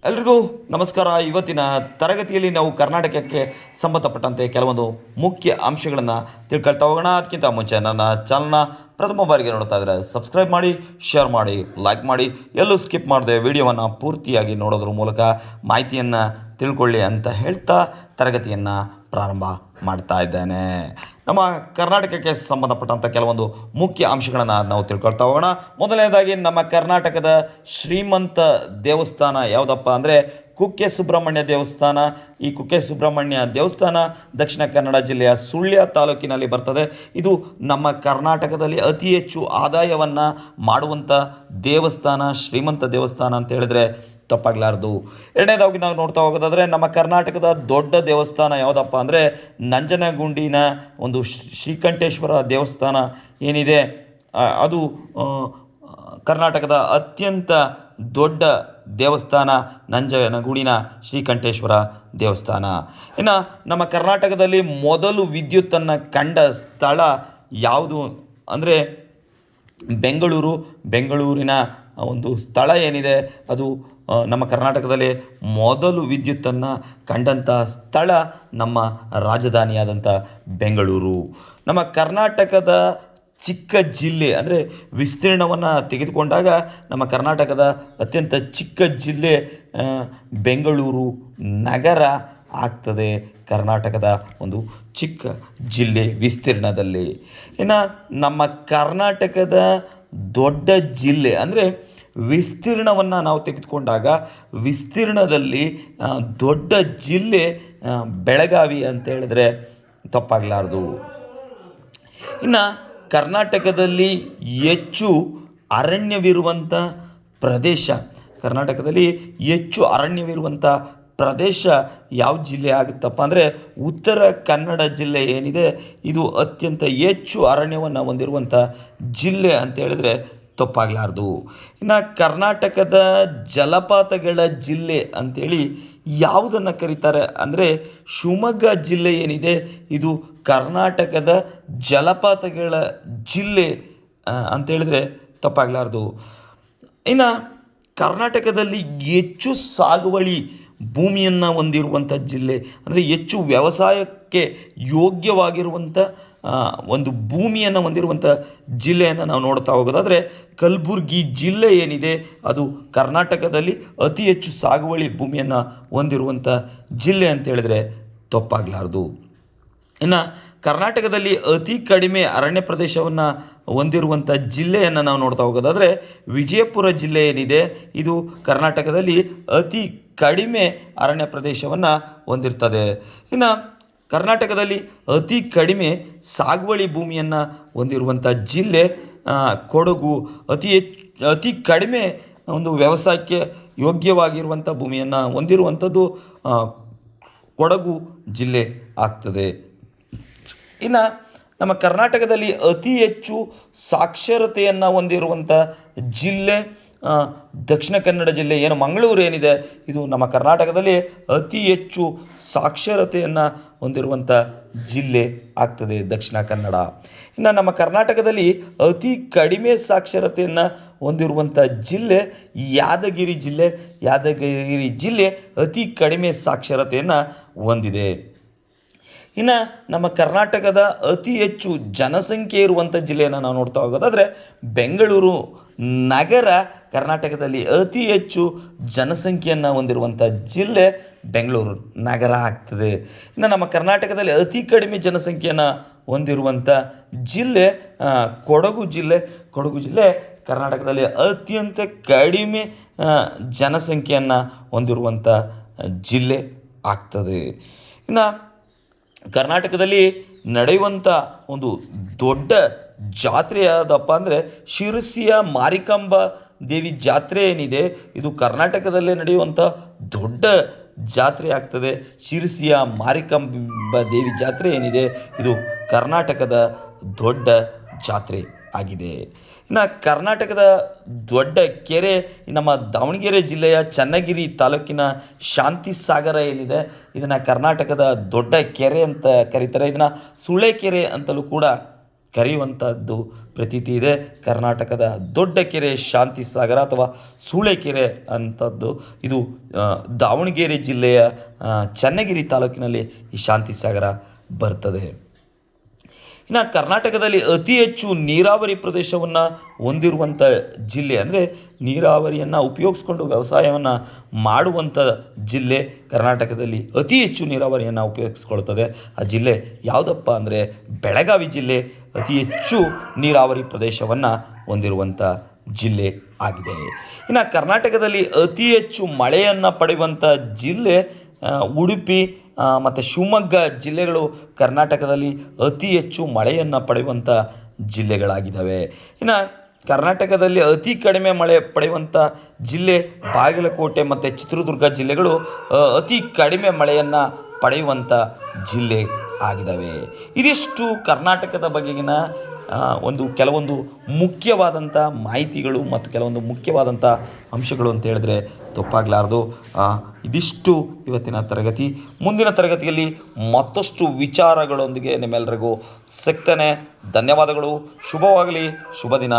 ಎಲ್ರಿಗೂ ನಮಸ್ಕಾರ. ಇವತ್ತಿನ ತರಗತಿಯಲ್ಲಿ ನಾವು ಕರ್ನಾಟಕಕ್ಕೆ ಸಂಬಂಧಪಟ್ಟಂತೆ ಕೆಲವೊಂದು ಮುಖ್ಯ ಅಂಶಗಳನ್ನು ತಿಳ್ಕೊಳ್ತಾ ಹೋಗೋಣ. ಅದಕ್ಕಿಂತ ಮುಂಚೆ ನನ್ನ ಚಾನಲ್ನ ಪ್ರಥಮ ಬಾರಿಗೆ ನೋಡ್ತಾ ಇದ್ದರೆ ಸಬ್ಸ್ಕ್ರೈಬ್ ಮಾಡಿ, ಶೇರ್ ಮಾಡಿ, ಲೈಕ್ ಮಾಡಿ, ಎಲ್ಲೂ ಸ್ಕಿಪ್ ಮಾಡದೆ ವಿಡಿಯೋವನ್ನು ಪೂರ್ತಿಯಾಗಿ ನೋಡೋದ್ರ ಮೂಲಕ ಮಾಹಿತಿಯನ್ನು ತಿಳ್ಕೊಳ್ಳಿ ಅಂತ ಹೇಳ್ತಾ ತರಗತಿಯನ್ನು ಪ್ರಾರಂಭ ಮಾಡ್ತಾ ಇದ್ದೇನೆ. ನಮ್ಮ ಕರ್ನಾಟಕಕ್ಕೆ ಸಂಬಂಧಪಟ್ಟಂಥ ಕೆಲವೊಂದು ಮುಖ್ಯ ಅಂಶಗಳನ್ನು ನಾವು ತಿಳ್ಕೊಳ್ತಾ ಹೋಗೋಣ. ಮೊದಲನೇದಾಗಿ ನಮ್ಮ ಕರ್ನಾಟಕದ ಶ್ರೀಮಂತ ದೇವಸ್ಥಾನ ಯಾವುದಪ್ಪ ಅಂದರೆ ಕುಕ್ಕೆ ಸುಬ್ರಹ್ಮಣ್ಯ ದೇವಸ್ಥಾನ. ಈ ಕುಕ್ಕೆ ಸುಬ್ರಹ್ಮಣ್ಯ ದೇವಸ್ಥಾನ ದಕ್ಷಿಣ ಕನ್ನಡ ಜಿಲ್ಲೆಯ ಸುಳ್ಯ ತಾಲೂಕಿನಲ್ಲಿ ಬರ್ತದೆ. ಇದು ನಮ್ಮ ಕರ್ನಾಟಕದಲ್ಲಿ ಅತಿ ಹೆಚ್ಚು ಆದಾಯವನ್ನು ಮಾಡುವಂಥ ದೇವಸ್ಥಾನ, ಶ್ರೀಮಂತ ದೇವಸ್ಥಾನ ಅಂತ ಹೇಳಿದ್ರೆ ತಪ್ಪಾಗಲಾರ್ದು. ಎರಡನೇದಾಗಿ ನಾವು ನೋಡ್ತಾ ಹೋಗೋದಾದರೆ ನಮ್ಮ ಕರ್ನಾಟಕದ ದೊಡ್ಡ ದೇವಸ್ಥಾನ ಯಾವುದಪ್ಪ ಅಂದರೆ ನಂಜನಗೂಡಿನ ಒಂದು ಶ್ರೀಕಂಠೇಶ್ವರ ದೇವಸ್ಥಾನ ಏನಿದೆ ಅದು ಕರ್ನಾಟಕದ ಅತ್ಯಂತ ದೊಡ್ಡ ದೇವಸ್ಥಾನ ನಂಜನಗೂಡಿನ ಶ್ರೀಕಂಠೇಶ್ವರ ದೇವಸ್ಥಾನ. ಇನ್ನು ನಮ್ಮ ಕರ್ನಾಟಕದಲ್ಲಿ ಮೊದಲು ವಿದ್ಯುತ್ತನ್ನು ಕಂಡ ಸ್ಥಳ ಯಾವುದು ಅಂದರೆ ಬೆಂಗಳೂರಿನ ಒಂದು ಸ್ಥಳ ಏನಿದೆ ಅದು ನಮ್ಮ ಕರ್ನಾಟಕದಲ್ಲಿ ಮೊದಲು ವಿದ್ಯುತ್ತನ್ನು ಕಂಡಂಥ ಸ್ಥಳ ನಮ್ಮ ರಾಜಧಾನಿಯಾದಂಥ ಬೆಂಗಳೂರು. ನಮ್ಮ ಕರ್ನಾಟಕದ ಚಿಕ್ಕ ಜಿಲ್ಲೆ ಅಂದರೆ ವಿಸ್ತೀರ್ಣವನ್ನು ತೆಗೆದುಕೊಂಡಾಗ ನಮ್ಮ ಕರ್ನಾಟಕದ ಅತ್ಯಂತ ಚಿಕ್ಕ ಜಿಲ್ಲೆ ಬೆಂಗಳೂರು ನಗರ ಆಗ್ತದೆ. ಕರ್ನಾಟಕದ ಒಂದು ಚಿಕ್ಕ ಜಿಲ್ಲೆ ವಿಸ್ತೀರ್ಣದಲ್ಲಿ. ಇನ್ನು ನಮ್ಮ ಕರ್ನಾಟಕದ ದೊಡ್ಡ ಜಿಲ್ಲೆ ಅಂದರೆ ವಿಸ್ತೀರ್ಣವನ್ನು ನಾವು ತೆಗೆದುಕೊಂಡಾಗ ವಿಸ್ತೀರ್ಣದಲ್ಲಿ ದೊಡ್ಡ ಜಿಲ್ಲೆ ಬೆಳಗಾವಿ ಅಂತ ಹೇಳಿದ್ರೆ ತಪ್ಪಾಗಲಾರ್ದು. ಇನ್ನು ಕರ್ನಾಟಕದಲ್ಲಿ ಹೆಚ್ಚು ಅರಣ್ಯವಿರುವಂಥ ಪ್ರದೇಶ ಪ್ರದೇಶ ಯಾವ ಜಿಲ್ಲೆ ಆಗುತ್ತಪ್ಪ ಅಂದರೆ ಉತ್ತರ ಕನ್ನಡ ಜಿಲ್ಲೆ ಏನಿದೆ ಇದು ಅತ್ಯಂತ ಹೆಚ್ಚು ಅರಣ್ಯವನ್ನು ಹೊಂದಿರುವಂಥ ಜಿಲ್ಲೆ ಅಂತ ಹೇಳಿದ್ರೆ ತಪ್ಪಾಗಲಾರ್ದು. ಇನ್ನು ಕರ್ನಾಟಕದ ಜಲಪಾತಗಳ ಜಿಲ್ಲೆ ಅಂಥೇಳಿ ಯಾವುದನ್ನು ಕರೀತಾರೆ ಅಂದರೆ ಶಿವಮೊಗ್ಗ ಜಿಲ್ಲೆ ಏನಿದೆ ಇದು ಕರ್ನಾಟಕದ ಜಲಪಾತಗಳ ಜಿಲ್ಲೆ ಅಂತೇಳಿದರೆ ತಪ್ಪಾಗಲಾರ್ದು. ಇನ್ನು ಕರ್ನಾಟಕದಲ್ಲಿ ಹೆಚ್ಚು ಸಾಗುವಳಿ ಭೂಮಿಯನ್ನು ಹೊಂದಿರುವಂಥ ಜಿಲ್ಲೆ ಅಂದರೆ ಹೆಚ್ಚು ವ್ಯವಸಾಯಕ್ಕೆ ಯೋಗ್ಯವಾಗಿರುವಂಥ ಒಂದು ಭೂಮಿಯನ್ನು ಹೊಂದಿರುವಂಥ ಜಿಲ್ಲೆಯನ್ನು ನಾವು ನೋಡ್ತಾ ಹೋಗೋದಾದರೆ ಕಲಬುರಗಿ ಜಿಲ್ಲೆ ಏನಿದೆ ಅದು ಕರ್ನಾಟಕದಲ್ಲಿ ಅತಿ ಹೆಚ್ಚು ಸಾಗುವಳಿ ಭೂಮಿಯನ್ನು ಹೊಂದಿರುವಂಥ ಜಿಲ್ಲೆ ಅಂತ ಹೇಳಿದ್ರೆ ತಪ್ಪಾಗಲಾರ್ದು. ಇನ್ನು ಕರ್ನಾಟಕದಲ್ಲಿ ಅತಿ ಕಡಿಮೆ ಅರಣ್ಯ ಪ್ರದೇಶವನ್ನು ಹೊಂದಿರುವಂಥ ಜಿಲ್ಲೆಯನ್ನು ನಾವು ನೋಡ್ತಾ ಹೋಗೋದಾದರೆ ವಿಜಯಪುರ ಜಿಲ್ಲೆ ಏನಿದೆ ಇದು ಕರ್ನಾಟಕದಲ್ಲಿ ಅತಿ ಕಡಿಮೆ ಅರಣ್ಯ ಪ್ರದೇಶವನ್ನು ಹೊಂದಿರ್ತದೆ. ಇನ್ನು ಕರ್ನಾಟಕದಲ್ಲಿ ಅತಿ ಕಡಿಮೆ ಸಾಗುವಳಿ ಭೂಮಿಯನ್ನು ಹೊಂದಿರುವಂಥ ಜಿಲ್ಲೆ ಕೊಡಗು. ಅತಿ ಕಡಿಮೆ ಒಂದು ವ್ಯವಸಾಯಕ್ಕೆ ಯೋಗ್ಯವಾಗಿರುವಂಥ ಭೂಮಿಯನ್ನು ಹೊಂದಿರುವಂಥದ್ದು ಕೊಡಗು ಜಿಲ್ಲೆ ಆಗ್ತದೆ. ಇನ್ನು ನಮ್ಮ ಕರ್ನಾಟಕದಲ್ಲಿ ಅತಿ ಹೆಚ್ಚು ಸಾಕ್ಷರತೆಯನ್ನು ಹೊಂದಿರುವಂಥ ಜಿಲ್ಲೆ ದಕ್ಷಿಣ ಕನ್ನಡ ಜಿಲ್ಲೆ ಏನು ಮಂಗಳೂರು ಏನಿದೆ ಇದು ನಮ್ಮ ಕರ್ನಾಟಕದಲ್ಲಿ ಅತಿ ಹೆಚ್ಚು ಸಾಕ್ಷರತೆಯನ್ನು ಹೊಂದಿರುವಂಥ ಜಿಲ್ಲೆ ಆಗ್ತದೆ ದಕ್ಷಿಣ ಕನ್ನಡ. ಇನ್ನು ನಮ್ಮ ಕರ್ನಾಟಕದಲ್ಲಿ ಅತಿ ಕಡಿಮೆ ಸಾಕ್ಷರತೆಯನ್ನು ಹೊಂದಿರುವಂಥ ಜಿಲ್ಲೆ ಯಾದಗಿರಿ ಜಿಲ್ಲೆ ಅತಿ ಕಡಿಮೆ ಸಾಕ್ಷರತೆಯನ್ನು ಹೊಂದಿದೆ. ಇನ್ನು ನಮ್ಮ ಕರ್ನಾಟಕದ ಅತಿ ಹೆಚ್ಚು ಜನಸಂಖ್ಯೆ ಇರುವಂಥ ಜಿಲ್ಲೆಯನ್ನು ನಾವು ನೋಡ್ತಾ ಹೋಗೋದಾದರೆ ಬೆಂಗಳೂರು ನಗರ ಕರ್ನಾಟಕದಲ್ಲಿ ಅತಿ ಹೆಚ್ಚು ಜನಸಂಖ್ಯೆಯನ್ನು ಹೊಂದಿರುವಂಥ ಜಿಲ್ಲೆ ಬೆಂಗಳೂರು ನಗರ ಆಗ್ತದೆ. ಇನ್ನು ನಮ್ಮ ಕರ್ನಾಟಕದಲ್ಲಿ ಅತಿ ಕಡಿಮೆ ಜನಸಂಖ್ಯೆಯನ್ನು ಹೊಂದಿರುವಂಥ ಜಿಲ್ಲೆ ಕೊಡಗು ಜಿಲ್ಲೆ ಕರ್ನಾಟಕದಲ್ಲಿ ಅತ್ಯಂತ ಕಡಿಮೆ ಜನಸಂಖ್ಯೆಯನ್ನು ಹೊಂದಿರುವಂಥ ಜಿಲ್ಲೆ ಆಗ್ತದೆ. ಇನ್ನು ಕರ್ನಾಟಕದಲ್ಲಿ ನಡೆಯುವಂಥ ಒಂದು ದೊಡ್ಡ ಜಾತ್ರೆ ಯಾವುದಪ್ಪ ಅಂದರೆ ಶಿರಸಿಯ ಮಾರಿಕಾಂಬ ದೇವಿ ಜಾತ್ರೆ ಏನಿದೆ ಇದು ಕರ್ನಾಟಕದಲ್ಲೇ ನಡೆಯುವಂಥ ದೊಡ್ಡ ಜಾತ್ರೆ ಆಗ್ತದೆ. ಶಿರಸಿಯ ಮಾರಿಕಾಂಬ ದೇವಿ ಜಾತ್ರೆ ಏನಿದೆ ಇದು ಕರ್ನಾಟಕದ ದೊಡ್ಡ ಜಾತ್ರೆ ಆಗಿದೆ. ಇನ್ನು ಕರ್ನಾಟಕದ ದೊಡ್ಡ ಕೆರೆ ನಮ್ಮ ದಾವಣಗೆರೆ ಜಿಲ್ಲೆಯ ಚನ್ನಗಿರಿ ತಾಲೂಕಿನ ಶಾಂತಿ ಸಾಗರ ಏನಿದೆ ಇದನ್ನು ಕರ್ನಾಟಕದ ದೊಡ್ಡ ಕೆರೆ ಅಂತ ಕರೀತಾರೆ. ಇದನ್ನು ಸೂಳೆಕೆರೆ ಅಂತಲೂ ಕೂಡ ಕರೆಯುವಂಥದ್ದು ಪ್ರತೀತಿ ಇದೆ. ಕರ್ನಾಟಕದ ದೊಡ್ಡ ಕೆರೆ ಶಾಂತಿ ಸಾಗರ ಅಥವಾ ಸೂಳೆಕೆರೆ ಅಂಥದ್ದು ಇದು ದಾವಣಗೆರೆ ಜಿಲ್ಲೆಯ ಚನ್ನಗಿರಿ ತಾಲೂಕಿನಲ್ಲಿ ಈ ಶಾಂತಿ ಸಾಗರ ಬರ್ತದೆ. ಇನ್ನು ಕರ್ನಾಟಕದಲ್ಲಿ ಅತಿ ಹೆಚ್ಚು ನೀರಾವರಿ ಪ್ರದೇಶವನ್ನು ಹೊಂದಿರುವಂಥ ಜಿಲ್ಲೆ ಅಂದರೆ ನೀರಾವರಿಯನ್ನು ಉಪಯೋಗಿಸ್ಕೊಂಡು ವ್ಯವಸಾಯವನ್ನು ಮಾಡುವಂಥ ಜಿಲ್ಲೆ ಕರ್ನಾಟಕದಲ್ಲಿ ಅತಿ ಹೆಚ್ಚು ನೀರಾವರಿಯನ್ನು ಉಪಯೋಗಿಸ್ಕೊಳ್ತದೆ. ಆ ಜಿಲ್ಲೆ ಯಾವುದಪ್ಪ ಅಂದರೆ ಬೆಳಗಾವಿ ಜಿಲ್ಲೆ ಅತಿ ಹೆಚ್ಚು ನೀರಾವರಿ ಪ್ರದೇಶವನ್ನು ಹೊಂದಿರುವಂಥ ಜಿಲ್ಲೆ ಆಗಿದೆ. ಇನ್ನು ಕರ್ನಾಟಕದಲ್ಲಿ ಅತಿ ಹೆಚ್ಚು ಮಳೆಯನ್ನು ಪಡೆಯುವಂಥ ಜಿಲ್ಲೆ ಉಡುಪಿ ಮತ್ತು ಶಿವಮೊಗ್ಗ ಜಿಲ್ಲೆಗಳು ಕರ್ನಾಟಕದಲ್ಲಿ ಅತಿ ಹೆಚ್ಚು ಮಳೆಯನ್ನು ಪಡೆಯುವಂಥ ಜಿಲ್ಲೆಗಳಾಗಿದ್ದಾವೆ. ಇನ್ನು ಕರ್ನಾಟಕದಲ್ಲಿ ಅತಿ ಕಡಿಮೆ ಮಳೆ ಪಡೆಯುವಂಥ ಜಿಲ್ಲೆ ಬಾಗಲಕೋಟೆ ಮತ್ತು ಚಿತ್ರದುರ್ಗ ಜಿಲ್ಲೆಗಳು ಅತಿ ಕಡಿಮೆ ಮಳೆಯನ್ನು ಪಡೆಯುವಂಥ ಜಿಲ್ಲೆ ಆಗಿದ್ದಾವೆ. ಇದಿಷ್ಟು ಕರ್ನಾಟಕದ ಬಗೆಗಿನ ಕೆಲವೊಂದು ಮುಖ್ಯವಾದಂಥ ಮಾಹಿತಿಗಳು ಮತ್ತು ಕೆಲವೊಂದು ಮುಖ್ಯವಾದಂಥ ಅಂಶಗಳು ಅಂತ ಹೇಳಿದ್ರೆ ತಪ್ಪಾಗಲಾರ್ದು. ಇದಿಷ್ಟು ಇವತ್ತಿನ ತರಗತಿ. ಮುಂದಿನ ತರಗತಿಯಲ್ಲಿ ಮತ್ತಷ್ಟು ವಿಚಾರಗಳೊಂದಿಗೆ ನಿಮ್ಮೆಲ್ಲರಿಗೂ ಸಿಗ್ತೇನೆ. ಧನ್ಯವಾದಗಳು. ಶುಭವಾಗಲಿ. ಶುಭ ದಿನ.